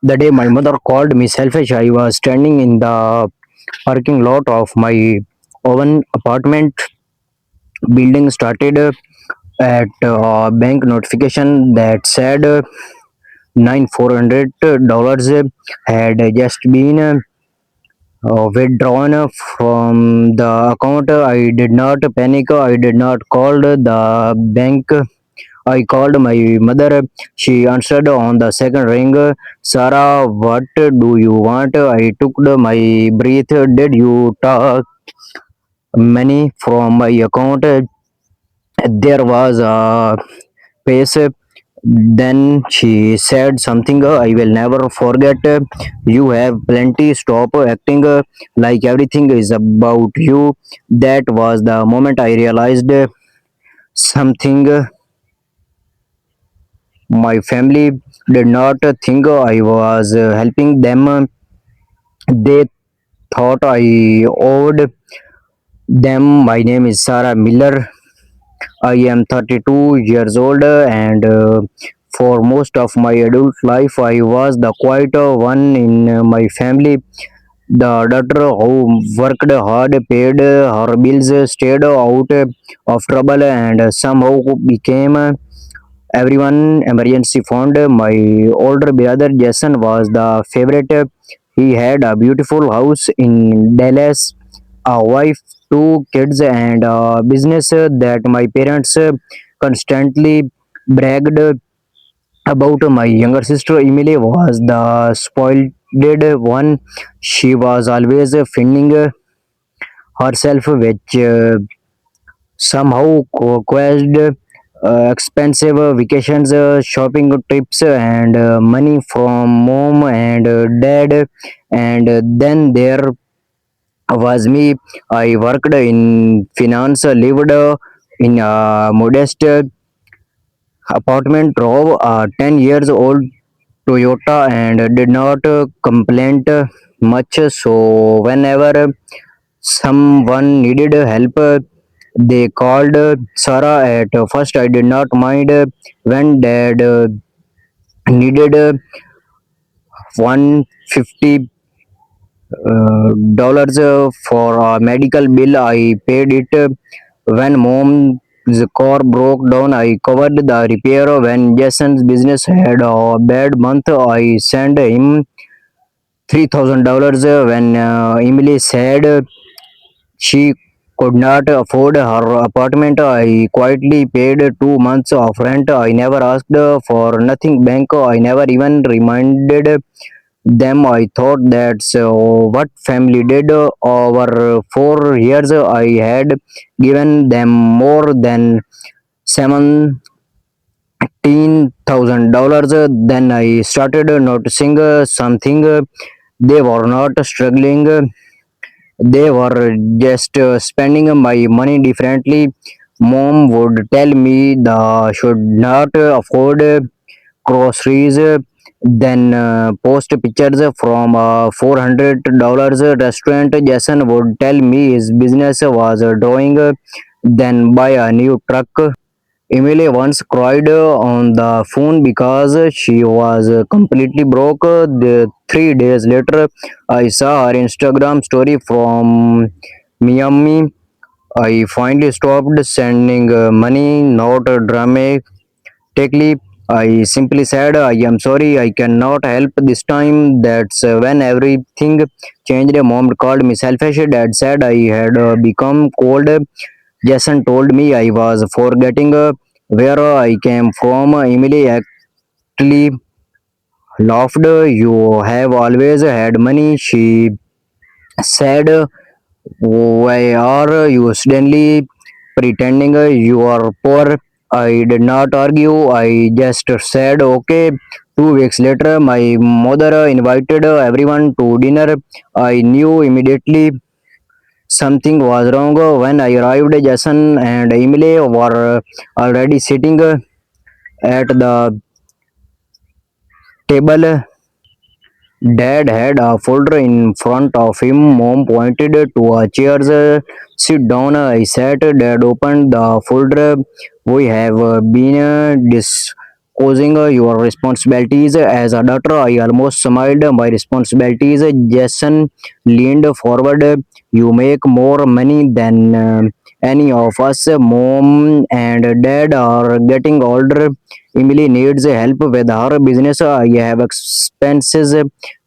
The day my mother called me selfish, I was standing in the parking lot of my own apartment building. Started at bank notification that said nine $400 had just been withdrawn from the account. I did not panic. I did not call the bank. I called my mother. She answered on the second ring. Sarah, what do you want? I took my breath. Did you take money from my account? There was a pace. Then she said something I will never forget. You have plenty. Stop acting like everything is about you. That was the moment I realized something. My family did not think I was helping them. They thought I owed them. My name is Sarah Miller. I am 32 years old, and for most of my adult life, I was the quiet one in my family. The daughter who worked hard, paid her bills, stayed out of trouble, and somehow became everyone emergency fund. My older brother Jason was the favorite. He had a beautiful house in Dallas, a wife, two kids, and a business that my parents constantly bragged about. My younger sister Emily was the spoiled one. She was always finding herself, which somehow caused expensive vacations, shopping trips, and money from mom and dad. And then there was me. I worked in finance, lived in a modest apartment, drove a 10 years old Toyota, and did not complain much. So whenever someone needed help, they called Sarah. At first, I did not mind. When dad needed 150 dollars for a medical bill, I paid it. When mom's car broke down, I covered the repair. When Jason's business had a bad month, I sent him $3,000. When Emily said she could not afford her apartment, I quietly paid 2 months of rent. I never asked for nothing bank. I never even reminded them. I thought that's what family did. Over 4 years, I had given them more than $17,000. Then I started noticing something. They were not struggling. They were just spending my money differently. Mom would tell me the should not afford groceries, then post pictures from a $400 restaurant. Jason would tell me his business was doing, then buy a new truck. Emily once cried on the phone because she was completely broke. The 3 days later, I saw her Instagram story from Miami. I finally stopped sending money, not dramatically. I simply said, I am sorry, I cannot help this time. That's when everything changed. Mom called me selfish. Dad said I had become cold. Jason told me I was forgetting where I came from. Emily actually laughed. You have always had money, she said. Why are you suddenly pretending you are poor? I did not argue. I just said okay. 2 weeks later, my mother invited everyone to dinner. I knew immediately something was wrong. When I arrived, Jason and Emily were already sitting at the table. Dad had a folder in front of him. Mom pointed to a chair. Sit down. I sat. Dad opened the folder. We have been causing your responsibilities as a daughter. I almost smiled. My responsibilities. Jason leaned forward. You make more money than any of us. Mom and dad are getting older. Emily needs help with her business. I have expenses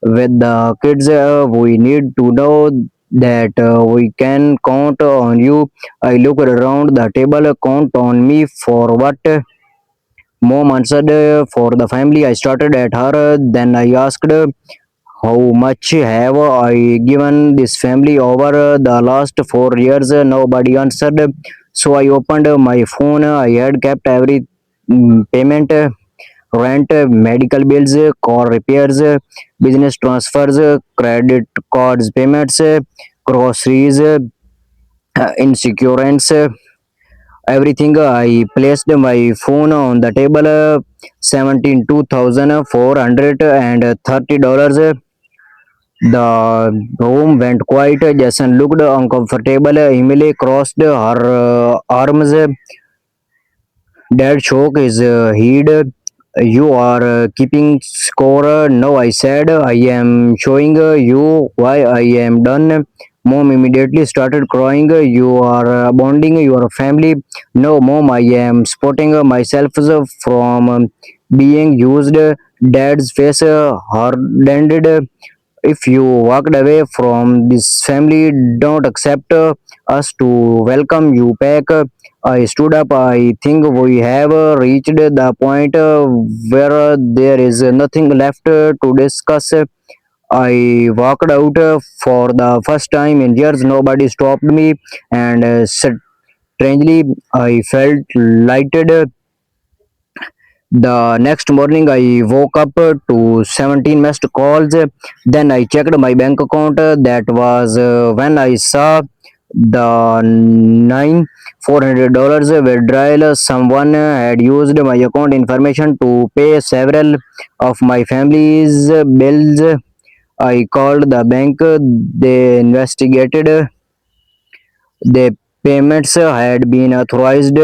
with the kids. We need to know that we can count on you. I looked around the table. Count on me for what? Mom answered, for the family. I started at her. Then I asked, how much have I given this family over the last 4 years? Nobody answered. So I opened my phone. I had kept every payment, rent, medical bills, car repairs, business transfers, credit cards payments, groceries, insurance, everything. I placed my phone on the table. 17,430 dollars. The room went quiet. Jason looked uncomfortable. Emily crossed her arms. Dad shook his head. You are keeping score. No, I said. I am showing you why I am done. Mom immediately started crying. You are bonding your family. No, Mom, I am supporting myself from being used. Dad's face hardened. If you walked away from this family, don't accept us to welcome you back. I stood up. I think we have reached the point where there is nothing left to discuss. I walked out for the first time in years. Nobody stopped me, and strangely, I felt lighted. The next morning, I woke up to 17 missed calls. Then I checked my bank account. That was when I saw the nine $400 withdrawal. Someone had used my account information to pay several of my family's bills. I called the bank. They investigated. The payments had been authorized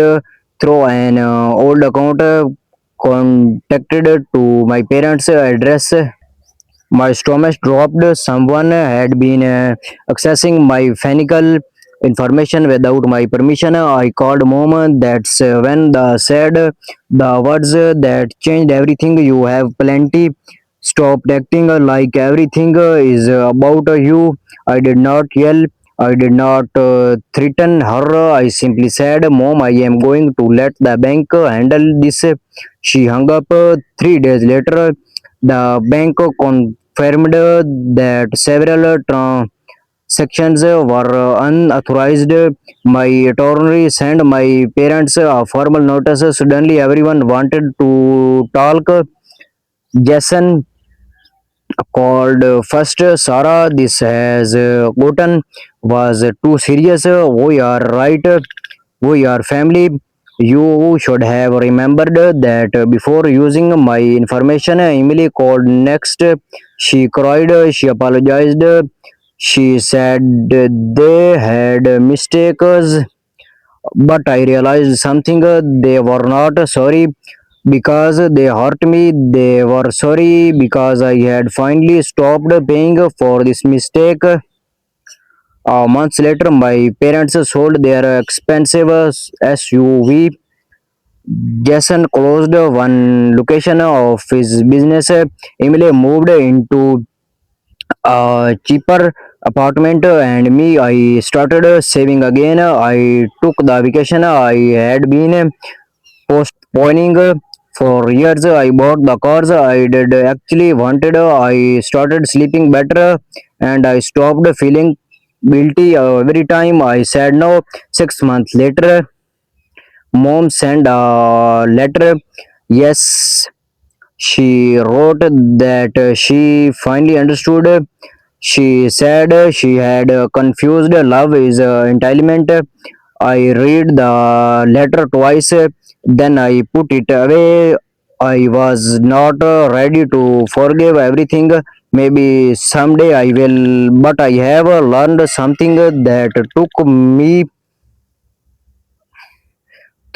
through an old account contacted to my parents' address. My stomach dropped. Someone had been accessing my financial information without my permission. I called mom. That's when the said the words that changed everything. You have plenty. Stop acting like everything is about you. I did not yell. I did not threaten her. I simply said, Mom, I am going to let the bank handle this. She hung up. 3 days later, the bank confirmed that several transactions were unauthorized. My attorney sent my parents a formal notice. Suddenly, everyone wanted to talk. Jason called first. Sarah, this has gotten was too serious. We are right. We are family. You should have remembered that before using my information. Emily called next. She cried. She apologized. She said they had mistakes, but I realized something. They were not sorry because they hurt me. They were sorry because I had finally stopped paying for this mistake. Months later, my parents sold their expensive SUV. Jason closed one location of his business. Emily moved into a cheaper apartment, and me, I started saving again. I took the vacation I had been postponing for years. I bought the cars I did actually wanted. I started sleeping better, and I stopped feeling guilty every time I said no. 6 months later, mom sent a letter. Yes, she wrote that she finally understood. She said she had confused love is entitlement. I read the letter twice, then I put it away. I was not ready to forgive everything. Maybe someday I will, but I have learned something that took me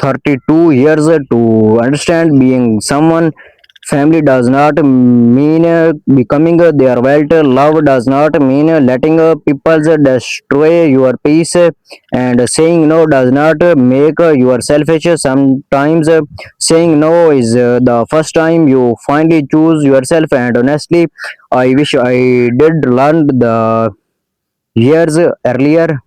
32 years to understand being someone family does not mean becoming their wealth. Love does not mean letting people destroy your peace, and saying no does not make you selfish. Sometimes saying no is the first time you finally choose yourself, and honestly I wish I did learn the years earlier.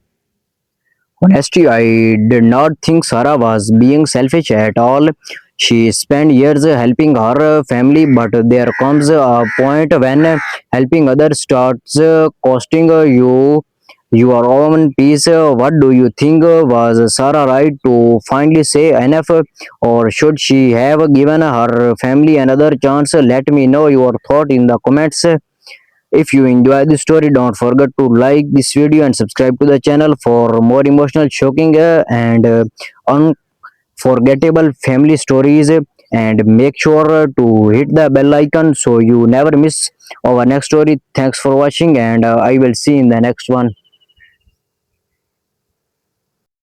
Honestly, I did not think Sarah was being selfish at all. She spent years helping her family, but there comes a point when helping others starts costing you your own peace. What do you think? Was Sarah right to finally say enough, or should she have given her family another chance? Let me know your thought in the comments. If you enjoy this story, don't forget to like this video and subscribe to the channel for more emotional, shocking, and unforgettable family stories. And make sure to hit the bell icon so you never miss our next story. Thanks for watching, and I will see you in the next one.